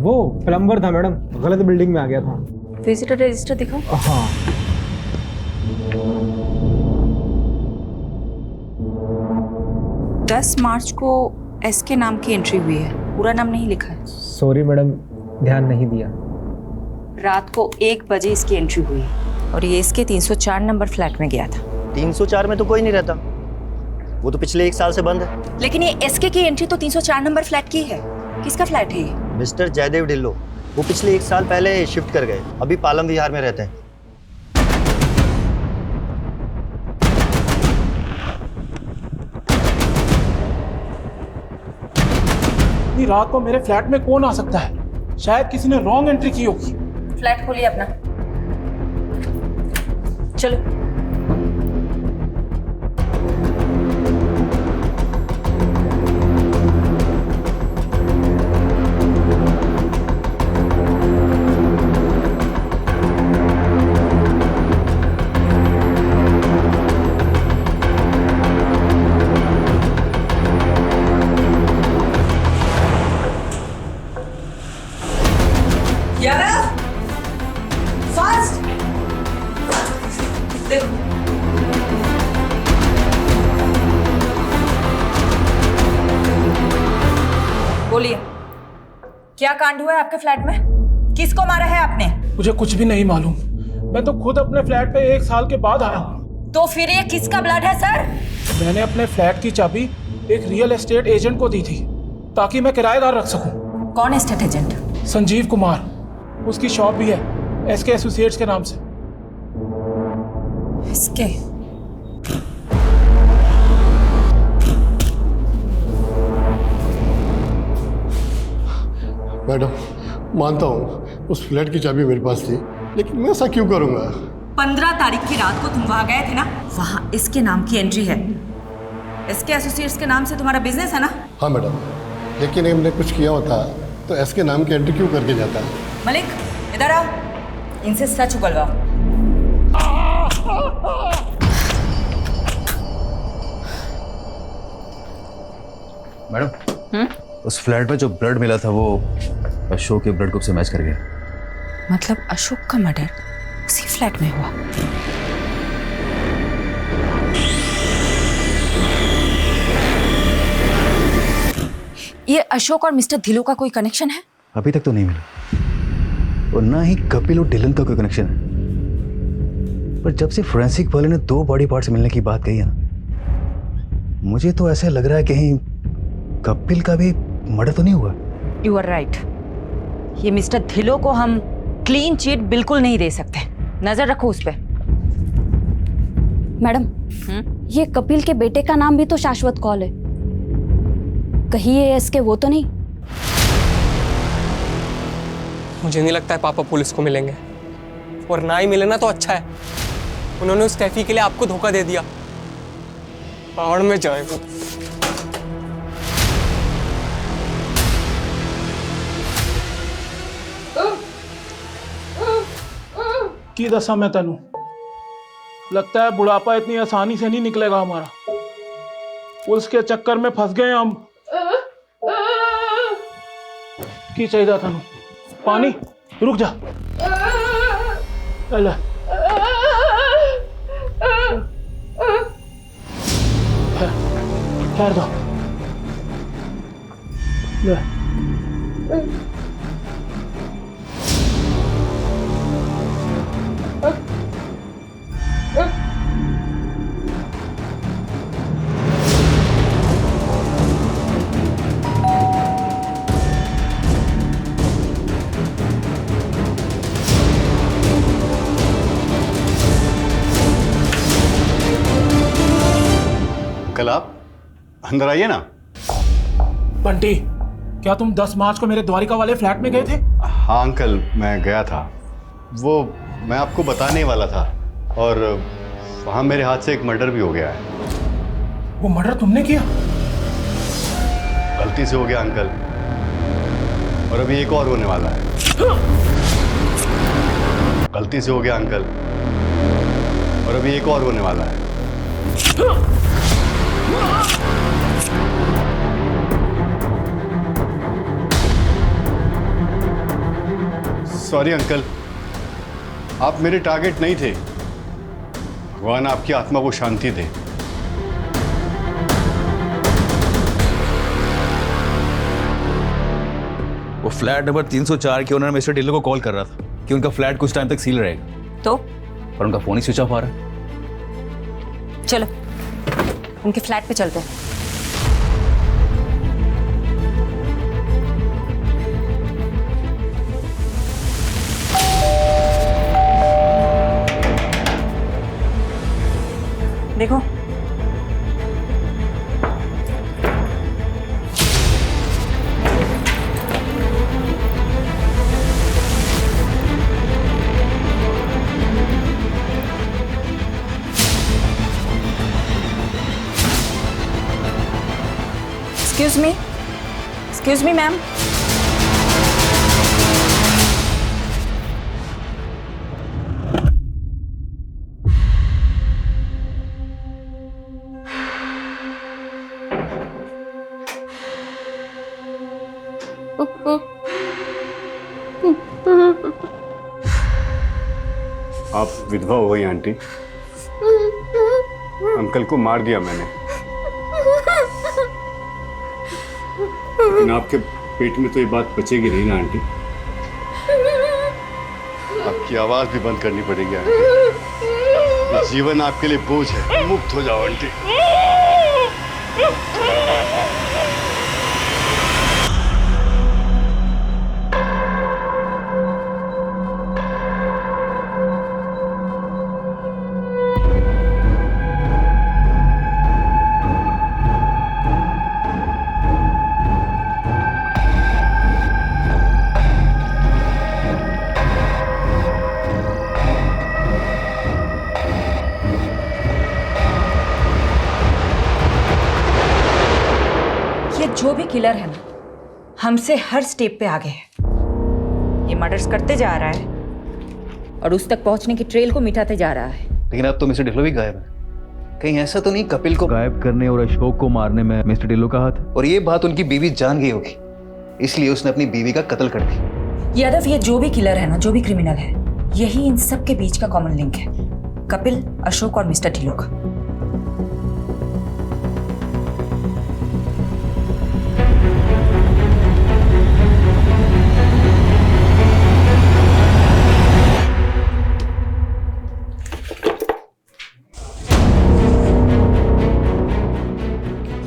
वो प्लम्बर था मैडम, गलत बिल्डिंग में आ गया था। विजिटर रजिस्टर दिखाओ। हाँ। दस मार्च को एस के नाम की एंट्री हुई है, पूरा नाम नहीं लिखा है। सॉरी मैडम, ध्यान नहीं दिया। रात को 1 बजे इसकी एंट्री हुई और ये इसके 304 नंबर फ्लैट में गया था। 304 में तो कोई नहीं रहता, वो तो पिछले 1 साल से बंद है। लेकिन ये एसके की एंट्री तो 304 नंबर फ्लैट की है। किसका फ्लैट है ये? मिस्टर जयदेव ढिल्लो, वो पिछले 1 साल पहले शिफ्ट कर गए, अभी पालम विहार में रहते हैं। इतनी रात को मेरे फ्लैट में कौन आ सकता है? शायद किसी ने रॉन्ग एंट्री की होगी। फ्लैट खोलिए अपना, चलो। बोलिए, क्या कांड हुआ है आपके फ्लैट में? किसको मारा है आपने? मुझे कुछ भी नहीं मालूम, मैं तो खुद अपने फ्लैट पे 1 साल के बाद आया हूँ। तो फिर ये किसका ब्लड है सर? मैंने अपने फ्लैट की चाबी एक रियल एस्टेट एजेंट को दी थी ताकि मैं किराएदार रख सकूं। कौन एस्टेट एजेंट? संजीव कुमार, उसकी शॉप भी है एसके एसोसिएट्स के नाम से। एसके? मैडम मानता हूँ उस फ्लैट की चाबी मेरे पास थी, लेकिन मैं ऐसा क्यों करूँगा? 15 तारीख की रात को तुम वहां गए थे ना, वहां इसके नाम की एंट्री है। एसके एसोसिएट्स के नाम से तुम्हारा बिजनेस है ना? हाँ मैडम, लेकिन हमने कुछ किया होता तो एस के नाम की एंट्री क्यों करके जाता? मलिक इधर आओ, इनसे सच उगलवाओ। मैडम, उस फ्लैट में जो ब्लड मिला था वो अशोक के ब्लड ग्रुप से मैच कर गया। मतलब अशोक का मर्डर उसी फ्लैट में हुआ? ये अशोक और मिस्टर धिलो का कोई कनेक्शन है? अभी तक तो नहीं मिला, और ना ही कपिल और डिलन का कोई कनेक्शन है। पर जब से फोरेंसिक वाले ने 2 बॉडी पार्ट्स मिलने की बात कही है ना, मुझे तो ऐसा लग रहा है कहीं कपिल का भी मर्डर तो नहीं हुआ। यू आर राइट, ये मिस्टर धिलो को हम क्लीन चिट बिल्कुल नहीं दे सकते, नजर रखो उस पे। मैडम, ये कपिल के बेटे का नाम भी तो शाश्वत कौल है। कहीं ये एस के वो तो नहीं? मुझे नहीं लगता है पापा पुलिस को मिलेंगे, और ना ही मिले ना तो अच्छा है। उन्होंने उस कैफी के लिए आपको धोखा दे दिया। पहाड़ में जाए वो। की दसा मैं तेनू, लगता है बुढ़ापा इतनी आसानी से नहीं निकलेगा हमारा। पुलिस के चक्कर में फंस गए हम। की चाहिए तेनू? पानी? रुक जा। ले ठहर दो। ले कल आप अंदर आइए ना। बंटी, क्या तुम 10 मार्च को मेरे द्वारिका वाले फ्लैट में गए थे? हाँ अंकल, मैं गया था। वो मैं आपको बताने वाला था, और वहाँ मेरे हाथ से एक मर्डर भी हो गया है। वो मर्डर तुमने किया? गलती से हो गया अंकल, और अभी एक और होने वाला है। गलती से हो गया अंकल, और अभी एक और होने वाला है। सॉरी अंकल, आप मेरे टारगेट नहीं थे। भगवान आपकी आत्मा को शांति दे। वो फ्लैट नंबर 304 के ओनर मिस्टर ढिल्लों को कॉल कर रहा था कि उनका फ्लैट कुछ टाइम तक सील रहेगा। तो पर उनका फोन ही स्विच ऑफ आ रहा है। चलो उनके फ्लैट पे चलते हैं। देखो एक्सक्यूज मी मैम। आप विधवा हो गई आंटी। अंकल को मार दिया मैंने, लेकिन आपके पेट में तो ये बात बचेगी नहीं ना आंटी। आपकी आवाज भी बंद करनी पड़ेगी आंटी। जीवन आपके लिए बोझ है, मुक्त हो जाओ आंटी। जो भी किलर है ना, हमसे हर स्टेप पे आगे है। ये मर्डर्स करते जा रहा है और उस तक पहुंचने की ट्रेल को मिटाते जा रहा है। लेकिन अब तो मिस्टर ढिल्लों भी गायब है। कहीं ऐसा तो नहीं कपिल को गायब करने और अशोक को मारने में मिस्टर ढिल्लों का हाथ है? और ये बात उनकी बीवी जान गई होगी, इसलिए उसने अपनी बीवी का कत्ल कर दिया। यादव, ये जो भी किलर है ना, जो भी क्रिमिनल है, यही इन सब के बीच का कॉमन लिंक है। कपिल, अशोक और मिस्टर ढिल्लों का।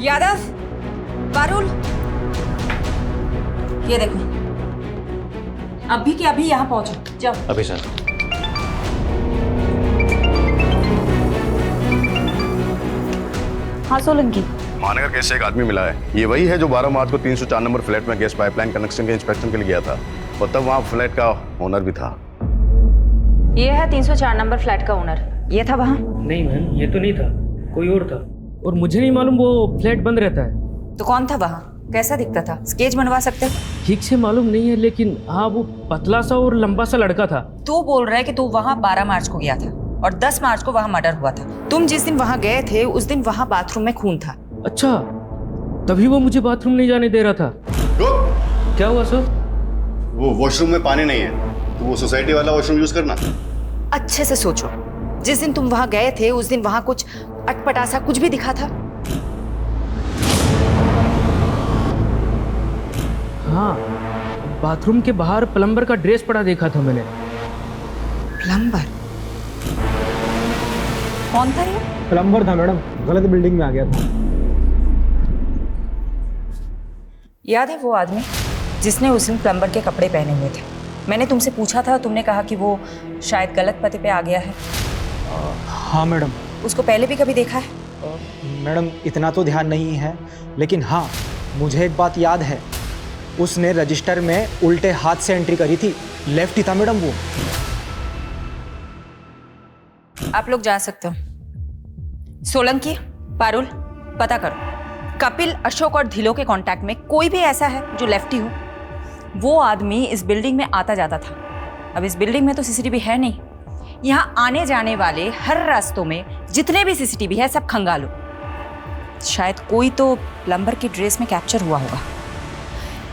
यादव, पारुल, ये देखो, अभी के अभी यहाँ पहुंचो, जाओ। अभी सर। हाँ सोलंकी, महानगर गैस से एक आदमी मिला है। ये वही है जो 12 मार्च को 304 नंबर फ्लैट में गैस पाइपलाइन कनेक्शन के इंस्पेक्शन के लिए गया था और तब वहाँ फ्लैट का ओनर भी था। ये है 304 नंबर फ्लैट का ओनर। ये था वहाँ? नहीं मैम, ये तो नहीं था, कोई और था। और मुझे नहीं मालूम वो फ्लैट बंद रहता है। तो कौन था वहाँ? कैसा दिखता था? स्केच बनवा सकते? ठीक से मालूम नहीं है, लेकिन हाँ वो पतला सा और लंबा सा लड़का था। तू बोल रहा है कि तू वहाँ 12 मार्च को गया था और 10 मार्च को वहाँ मर्डर हुआ था। तुम जिस दिन वहाँ गए थे उस दिन वहाँ बाथरूम में खून था। अच्छा, तभी वो मुझे बाथरूम नहीं जाने दे रहा था। क्या हुआ सर? वो वॉशरूम में पानी नहीं है तो वो सोसाइटी वाला वॉशरूम यूज करना। अच्छे से सोचो, जिस दिन तुम वहाँ गए थे उस दिन वहाँ कुछ अटपटा कुछ भी दिखा था? हाँ, बाथरूम के बाहर प्लम्बर का ड्रेस पड़ा देखा था मैंने। प्लम्बर? कौन था ये? प्लम्बर था मैडम, गलत बिल्डिंग में आ गया था। याद है वो आदमी जिसने उस दिन प्लम्बर के कपड़े पहने हुए थे? मैंने तुमसे पूछा था, तुमने कहा कि वो शायद गलत पते पे आ गया है। हाँ मैडम। उसको पहले भी कभी देखा है? मैडम इतना तो ध्यान नहीं है, लेकिन हाँ मुझे एक बात याद है, उसने रजिस्टर में उल्टे हाथ से एंट्री करी थी। लेफ्ट ही था मैडम वो। आप लोग जा सकते हो। सोलंकी, पारुल, पता करो कपिल, अशोक और धिलो के कांटेक्ट में कोई भी ऐसा है जो लेफ्टी हो। वो आदमी इस बिल्डिंग में आता जाता था। अब इस बिल्डिंग में तो सीसीटीवी है नहीं। यहाँ आने जाने वाले हर रास्तों में जितने भी सीसीटीवी है सब खंगालो। शायद कोई तो प्लम्बर की ड्रेस में कैप्चर हुआ होगा।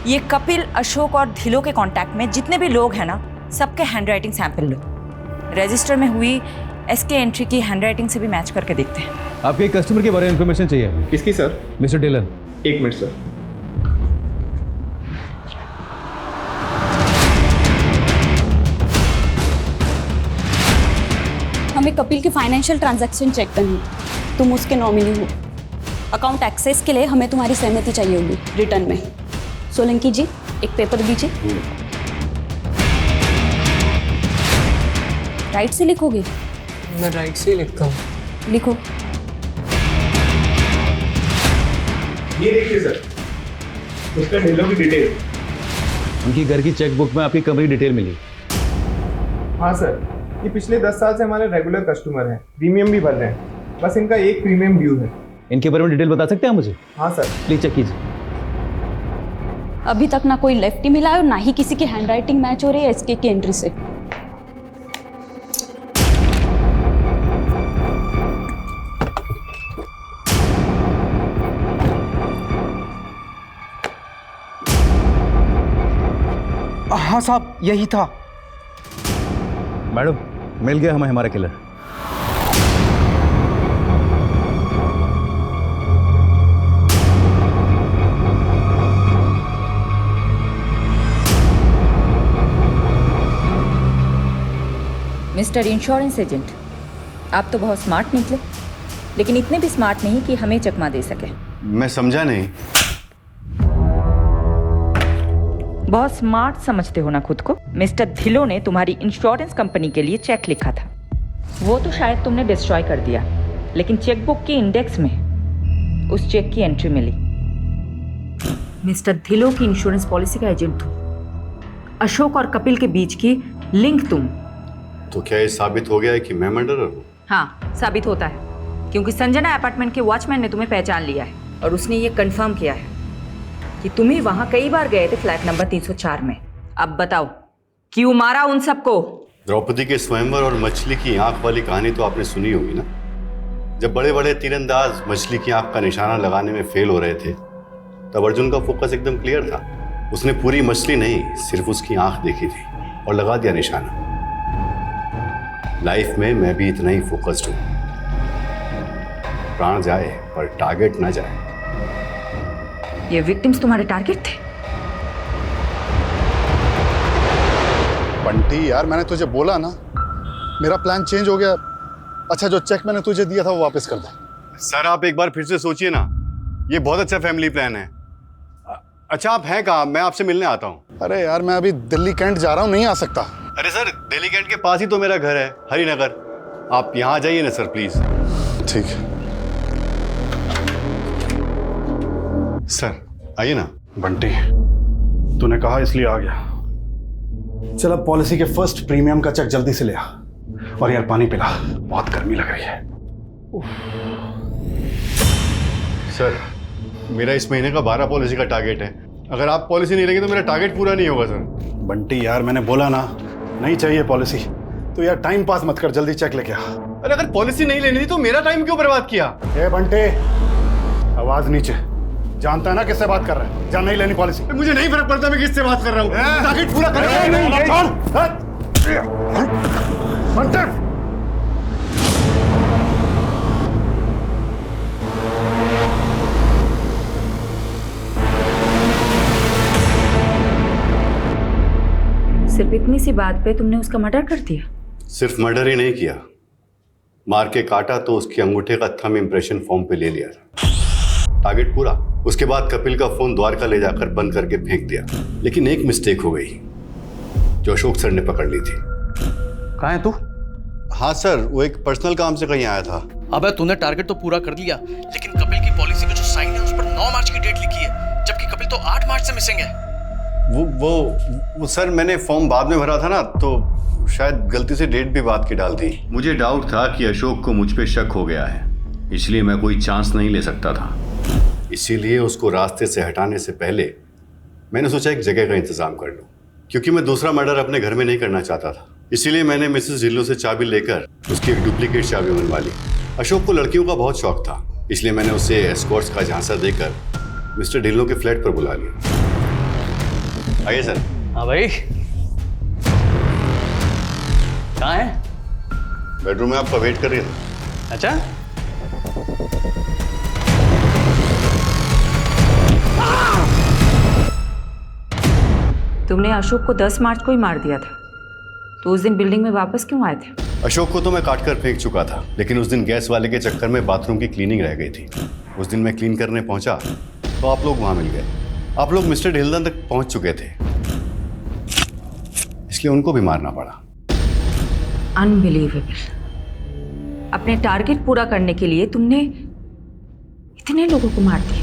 ये कपिल, अशोक और धिलो के कांटेक्ट में जितने भी लोग हैं ना, सबके हैंडराइटिंग सैंपल लो। रजिस्टर में हुई एसके एंट्री की हैंडराइटिंग से भी मैच करके देखते हैं। आपके एक कस्टमर के बारे में इन्फॉर्मेशन चाहिए। किसकी सर? Mister Dillon. एक मिनट सर। हमें कपिल के फाइनेंशियल ट्रांजैक्शन चेक करनी है। तुम उसके नॉमिनी हो। अकाउंट एक्सेस के लिए हमें तुम्हारी सहमति चाहिए होगी रिटर्न में। सोलंकी जी, एक पेपर दीजिए। राइट से लिखोगे? मैं राइट से ही लिखता हूँ। लिखो। ये देखिए सर, उसका ढिलो की डिटेल। उनकी घर की चेकबुक में आपकी कमरी डिटेल मिली। हाँ सर, ये पिछले 10 साल से हमारे रेगुलर कस्टमर हैं, प्रीमियम भी भर रहे हैं। बस इनका एक प्रीमियम ड्यू है। इनके बारे में डिटेल बता सकते हैं मुझे? हाँ सर। प्लीज चेक कीजिए। अभी तक ना कोई लेफ्टी मिला है और ना ही किसी की हैंडराइटिंग मैच हो रही है एसके की एंट्री से। हाँ साहब, यही था। मैडम, मिल गया हमें हमारा किलर। मिस्टर इंश्योरेंस एजेंट, आप तो बहुत स्मार्ट निकले, लेकिन इतने भी स्मार्ट नहीं कि हमें चकमा दे सके। मैं समझा नहीं। बहुत स्मार्ट समझते हो ना खुद को। मिस्टर धिलो ने तुम्हारी इंश्योरेंस कंपनी के लिए चेक लिखा था। वो तो शायद तुमने डिस्ट्रॉय कर दिया, लेकिन चेकबुक की इंडेक्स में उस चेक की एंट्री मिली। मिस्टर धिलो की इंश्योरेंस पॉलिसी का एजेंट तुम। अशोक और कपिल के बीच की लिंक तुम। तो क्या ये साबित हो गया है कि मैं मर्डरर हूँ? हाँ, साबित होता है, क्योंकि संजना अपार्टमेंट के वॉचमैन ने तुम्हें पहचान लिया है और उसने ये कंफर्म किया है कि तुम ही वहां कई बार गए थे फ्लैट नंबर 304 में। अब बताओ, क्यों मारा उन सबको? द्रौपदी के स्वयंवर और मछली की आंख वाली कहानी तो आपने सुनी होगी ना। जब बड़े बड़े तीरंदाज मछली की आंख का निशाना लगाने में फेल हो रहे थे, तब अर्जुन का फोकस एकदम क्लियर था। उसने पूरी मछली नहीं, सिर्फ उसकी आंख देखी थी और लगा दिया निशाना। लाइफ में मैं भी इतना ही फोकस्ड हूं। प्राण जाए पर टारगेट ना जाए। ये विक्टिम्स तुम्हारे टारगेट थे? बंटी यार, मैंने तुझे बोला ना, मेरा प्लान चेंज हो गया। अच्छा, जो चेक मैंने तुझे दिया था वो वापस कर दे। सर, आप एक बार फिर से सोचिए ना, ये बहुत अच्छा फैमिली प्लान है। अच्छा, आप हैं कहाँ? मैं आपसे मिलने आता हूँ। अरे यार, मैं अभी दिल्ली कैंट जा रहा हूँ, नहीं आ सकता। अरे सर, दिल्ली कैंट के पास ही तो मेरा घर है, हरिनगर। आप यहाँ आ जाइए ना सर, प्लीज। ठीक है। सर आइए ना। बंटी, तूने कहा इसलिए आ गया। चल अब पॉलिसी के फर्स्ट प्रीमियम का चेक जल्दी से ले आ। और यार पानी पिला, बहुत गर्मी लग रही है। सर मेरा इस महीने का 12 पॉलिसी का टारगेट है। अगर आप पॉलिसी नहीं लेंगे तो मेरा टारगेट पूरा नहीं होगा सर। बंटी यार मैंने बोला ना, नहीं चाहिए पॉलिसी। तो यार टाइम पास मत कर, जल्दी चेक लेके आ। अरे अगर पॉलिसी नहीं लेनी थी तो मेरा टाइम क्यों बर्बाद किया? ए बंटे, आवाज नीचे। जानता है ना किससे बात कर रहा है? जान नहीं लेनी पॉलिसी। मुझे नहीं फर्क पड़ता मैं किससे बात कर रहा हूँ। टारगेट पूरा कर। सिर्फ इतनी सी बात पे तुमने उसका मर्डर कर दिया? सिर्फ मर्डर ही नहीं किया, मार के काटा तो उसके अंगूठे का थंब इंप्रेशन फॉर्म पे ले लिया। टारगेट पूरा। उसके बाद कपिल का फोन द्वारका ले जाकर बंद करके फेंक दिया। लेकिन एक मिस्टेक हो गई जो अशोक सर ने पकड़ ली थी। कहाँ है तू? हाँ सर, वो एक पर्सनल काम से कहीं आया था। अबे तूने टारगेट तो पूरा कर लिया, लेकिन कपिल की पॉलिसी में जो साइन है उस पर 9 मार्च की डेट लिखी है, जबकि कपिल तो 8 मार्च से मिसिंग है। वो सर मैंने फॉर्म बाद में भरा था ना, तो शायद गलती से डेट भी बात की डाल दी। मुझे डाउट था कि अशोक को मुझ पे शक हो गया है, इसलिए मैं कोई चांस नहीं ले सकता था। इसीलिए उसको रास्ते से हटाने से पहले मैंने सोचा एक जगह का इंतजाम कर लूं, क्योंकि मैं दूसरा मर्डर अपने घर में नहीं करना चाहता था। इसीलिए मैंने मिसेस ढिल्लों से चाबी लेकर उसकी एक डुप्लीकेट चाबी बनवा ली। अशोक को लड़कियों का बहुत शौक था, इसलिए मैंने उसे एस्कॉर्ट्स का झांसा देकर मिस्टर ढिल्लों के फ्लैट पर बुला लिया। आइए सर। हाँ भाई, कहाँ है? बेडरूम में आपका वेट कर रही है। अच्छा, तुमने अशोक को 10 मार्च को ही मार दिया था, तो उस दिन बिल्डिंग में वापस क्यों आए थे? अशोक को तो मैं काट कर फेंक चुका था, लेकिन उस दिन गैस वाले के चक्कर में बाथरूम की क्लीनिंग रह गई थी। उस दिन मैं क्लीन करने पहुंचा तो आप लोग वहां मिल गए। आप लोग मिस्टर ढिल्लन तक पहुंच चुके थे, इसलिए उनको भी मारना पड़ा। अनबिलीवेबल। अपने टारगेट पूरा करने के लिए तुमने इतने लोगों को मार दिया।